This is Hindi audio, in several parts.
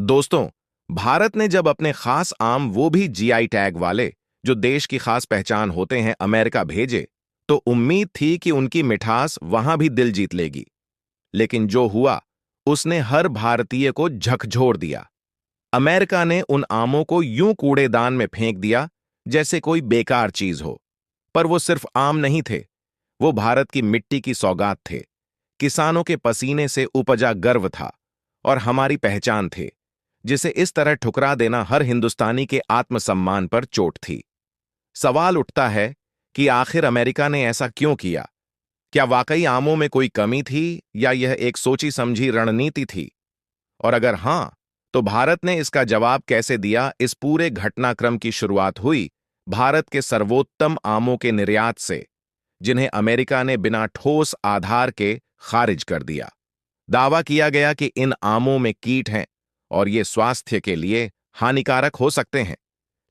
दोस्तों, भारत ने जब अपने खास आम, वो भी जीआई टैग वाले, जो देश की खास पहचान होते हैं, अमेरिका भेजे, तो उम्मीद थी कि उनकी मिठास वहां भी दिल जीत लेगी। लेकिन जो हुआ, उसने हर भारतीय को झकझोर दिया। अमेरिका ने उन आमों को यूं कूड़ेदान में फेंक दिया जैसे कोई बेकार चीज हो। पर वो सिर्फ आम नहीं थे, वो भारत की मिट्टी की सौगात थे, किसानों के पसीने से उपजा गर्व था और हमारी पहचान थे, जिसे इस तरह ठुकरा देना हर हिंदुस्तानी के आत्मसम्मान पर चोट थी। सवाल उठता है कि आखिर अमेरिका ने ऐसा क्यों किया? क्या वाकई आमों में कोई कमी थी या यह एक सोची समझी रणनीति थी? और अगर हां, तो भारत ने इसका जवाब कैसे दिया? इस पूरे घटनाक्रम की शुरुआत हुई भारत के सर्वोत्तम आमों के निर्यात से, जिन्हें अमेरिका ने बिना ठोस आधार के खारिज कर दिया। दावा किया गया कि इन आमों में कीट हैं और ये स्वास्थ्य के लिए हानिकारक हो सकते हैं।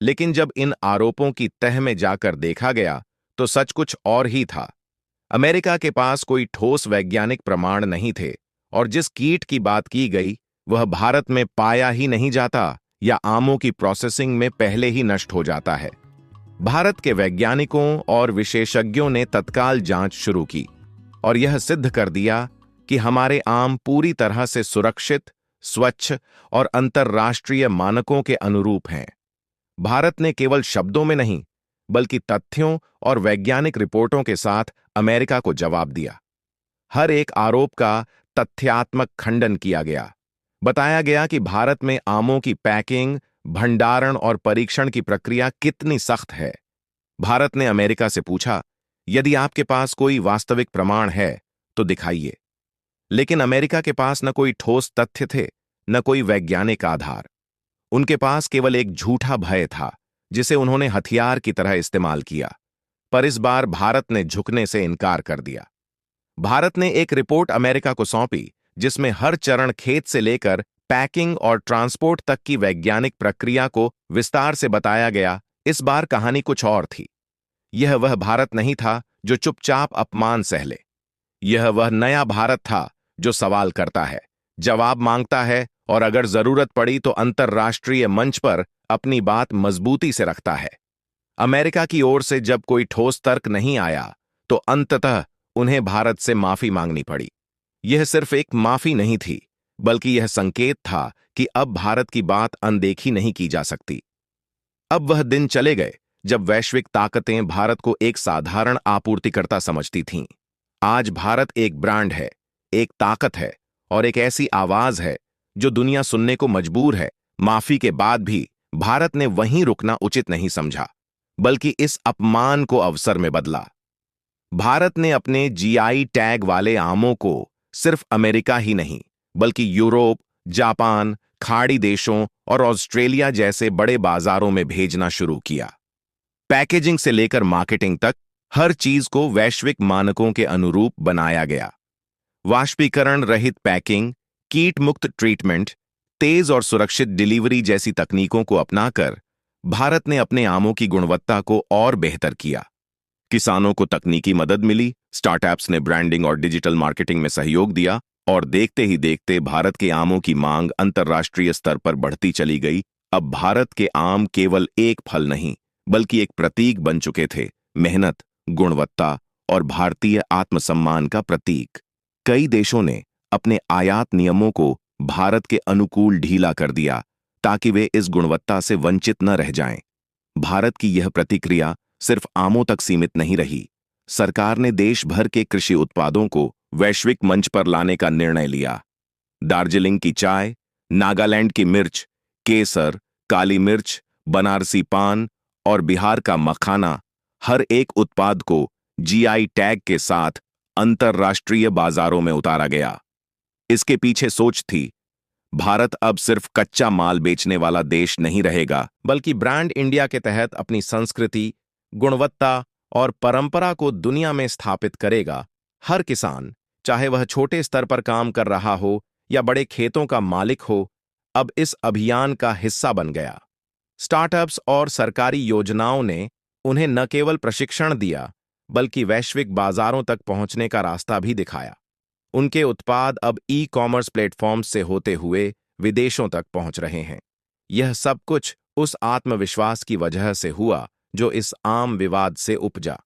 लेकिन जब इन आरोपों की तह में जाकर देखा गया, तो सच कुछ और ही था। अमेरिका के पास कोई ठोस वैज्ञानिक प्रमाण नहीं थे, और जिस कीट की बात की गई, वह भारत में पाया ही नहीं जाता या आमों की प्रोसेसिंग में पहले ही नष्ट हो जाता है। भारत के वैज्ञानिकों और विशेषज्ञों ने तत्काल जांच शुरू की और यह सिद्ध कर दिया कि हमारे आम पूरी तरह से सुरक्षित, स्वच्छ और अंतर्राष्ट्रीय मानकों के अनुरूप हैं। भारत ने केवल शब्दों में नहीं, बल्कि तथ्यों और वैज्ञानिक रिपोर्टों के साथ अमेरिका को जवाब दिया। हर एक आरोप का तथ्यात्मक खंडन किया गया। बताया गया कि भारत में आमों की पैकिंग, भंडारण और परीक्षण की प्रक्रिया कितनी सख्त है। भारत ने अमेरिका से पूछा, यदि आपके पास कोई वास्तविक प्रमाण है, तो दिखाइए। लेकिन अमेरिका के पास न कोई ठोस तथ्य थे, न कोई वैज्ञानिक आधार। उनके पास केवल एक झूठा भय था, जिसे उन्होंने हथियार की तरह इस्तेमाल किया। पर इस बार भारत ने झुकने से इनकार कर दिया। भारत ने एक रिपोर्ट अमेरिका को सौंपी, जिसमें हर चरण, खेत से लेकर पैकिंग और ट्रांसपोर्ट तक की वैज्ञानिक प्रक्रिया को विस्तार से बताया गया। इस बार कहानी कुछ और थी। यह वह भारत नहीं था जो चुपचाप अपमान सह ले। यह वह नया भारत था जो सवाल करता है, जवाब मांगता है और अगर जरूरत पड़ी तो अंतर्राष्ट्रीय मंच पर अपनी बात मजबूती से रखता है। अमेरिका की ओर से जब कोई ठोस तर्क नहीं आया, तो अंततः उन्हें भारत से माफी मांगनी पड़ी। यह सिर्फ एक माफी नहीं थी, बल्कि यह संकेत था कि अब भारत की बात अनदेखी नहीं की जा सकती। अब वह दिन चले गए जब वैश्विक ताकतें भारत को एक साधारण आपूर्तिकर्ता समझती थीं। आज भारत एक ब्रांड है, एक ताकत है और एक ऐसी आवाज है जो दुनिया सुनने को मजबूर है। माफी के बाद भी भारत ने वहीं रुकना उचित नहीं समझा, बल्कि इस अपमान को अवसर में बदला। भारत ने अपने जीआई टैग वाले आमों को सिर्फ अमेरिका ही नहीं, बल्कि यूरोप, जापान, खाड़ी देशों और ऑस्ट्रेलिया जैसे बड़े बाजारों में भेजना शुरू किया। पैकेजिंग से लेकर मार्केटिंग तक हर चीज को वैश्विक मानकों के अनुरूप बनाया गया। वाष्पीकरण रहित पैकिंग, कीट मुक्त ट्रीटमेंट, तेज और सुरक्षित डिलीवरी जैसी तकनीकों को अपनाकर भारत ने अपने आमों की गुणवत्ता को और बेहतर किया। किसानों को तकनीकी मदद मिली, स्टार्टअप्स ने ब्रांडिंग और डिजिटल मार्केटिंग में सहयोग दिया, और देखते ही देखते भारत के आमों की मांग अंतर्राष्ट्रीय स्तर पर बढ़ती चली गई। अब भारत के आम केवल एक फल नहीं, बल्कि एक प्रतीक बन चुके थे, मेहनत, गुणवत्ता और भारतीय आत्मसम्मान का प्रतीक। कई देशों ने अपने आयात नियमों को भारत के अनुकूल ढीला कर दिया, ताकि वे इस गुणवत्ता से वंचित न रह जाएं। भारत की यह प्रतिक्रिया सिर्फ आमों तक सीमित नहीं रही। सरकार ने देश भर के कृषि उत्पादों को वैश्विक मंच पर लाने का निर्णय लिया। दार्जिलिंग की चाय, नागालैंड की मिर्च, केसर, काली मिर्च, बनारसी पान और बिहार का मखाना, हर एक उत्पाद को जीआई टैग के साथ अंतर्राष्ट्रीय बाजारों में उतारा गया। इसके पीछे सोच थी, भारत अब सिर्फ कच्चा माल बेचने वाला देश नहीं रहेगा, बल्कि ब्रांड इंडिया के तहत अपनी संस्कृति, गुणवत्ता और परंपरा को दुनिया में स्थापित करेगा। हर किसान, चाहे वह छोटे स्तर पर काम कर रहा हो या बड़े खेतों का मालिक हो, अब इस अभियान का हिस्सा बन गया। स्टार्टअप्स और सरकारी योजनाओं ने उन्हें न केवल प्रशिक्षण दिया, बल्कि वैश्विक बाजारों तक पहुंचने का रास्ता भी दिखाया। उनके उत्पाद अब ई-कॉमर्स प्लेटफॉर्म्स से होते हुए विदेशों तक पहुंच रहे हैं। यह सब कुछ उस आत्मविश्वास की वजह से हुआ जो इस आम विवाद से उपजा।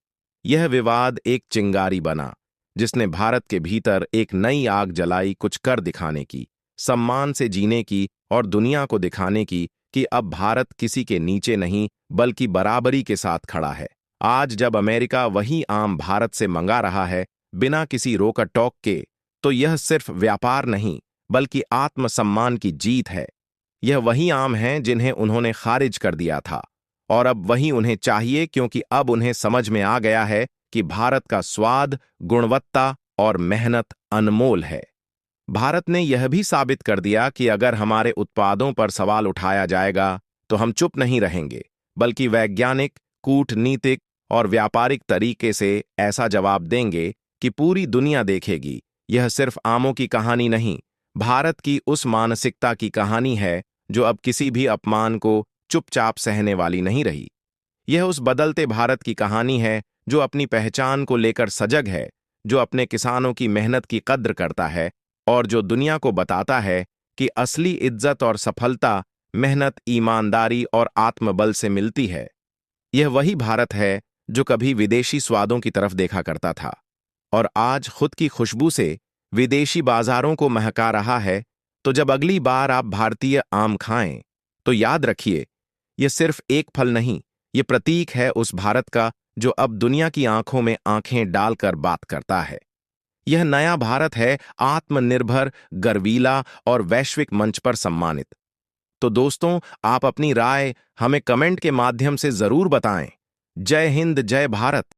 यह विवाद एक चिंगारी बना जिसने भारत के भीतर एक नई आग जलाई, कुछ कर दिखाने की, सम्मान से जीने की और दुनिया को दिखाने की कि अब भारत किसी के नीचे नहीं बल्कि बराबरी के साथ खड़ा है। आज जब अमेरिका वही आम भारत से मंगा रहा है बिना किसी रोका टोक के, तो यह सिर्फ व्यापार नहीं बल्कि आत्मसम्मान की जीत है। यह वही आम हैं जिन्हें उन्होंने खारिज कर दिया था और अब वही उन्हें चाहिए, क्योंकि अब उन्हें समझ में आ गया है कि भारत का स्वाद, गुणवत्ता और मेहनत अनमोल है। भारत ने यह भी साबित कर दिया कि अगर हमारे उत्पादों पर सवाल उठाया जाएगा तो हम चुप नहीं रहेंगे, बल्कि वैज्ञानिक, कूटनीतिक और व्यापारिक तरीके से ऐसा जवाब देंगे कि पूरी दुनिया देखेगी। यह सिर्फ आमों की कहानी नहीं, भारत की उस मानसिकता की कहानी है जो अब किसी भी अपमान को चुपचाप सहने वाली नहीं रही। यह उस बदलते भारत की कहानी है जो अपनी पहचान को लेकर सजग है, जो अपने किसानों की मेहनत की कद्र करता है और जो दुनिया को बताता है कि असली इज्जत और सफलता मेहनत, ईमानदारी और आत्मबल से मिलती है। यह वही भारत है जो कभी विदेशी स्वादों की तरफ देखा करता था और आज खुद की खुशबू से विदेशी बाजारों को महका रहा है। तो जब अगली बार आप भारतीय आम खाएं, तो याद रखिए, यह सिर्फ एक फल नहीं, ये प्रतीक है उस भारत का जो अब दुनिया की आंखों में आंखें डालकर बात करता है। यह नया भारत है, आत्मनिर्भर, गर्वीला और वैश्विक मंच पर सम्मानित। तो दोस्तों, आप अपनी राय हमें कमेंट के माध्यम से जरूर बताएं। जय हिंद, जय भारत।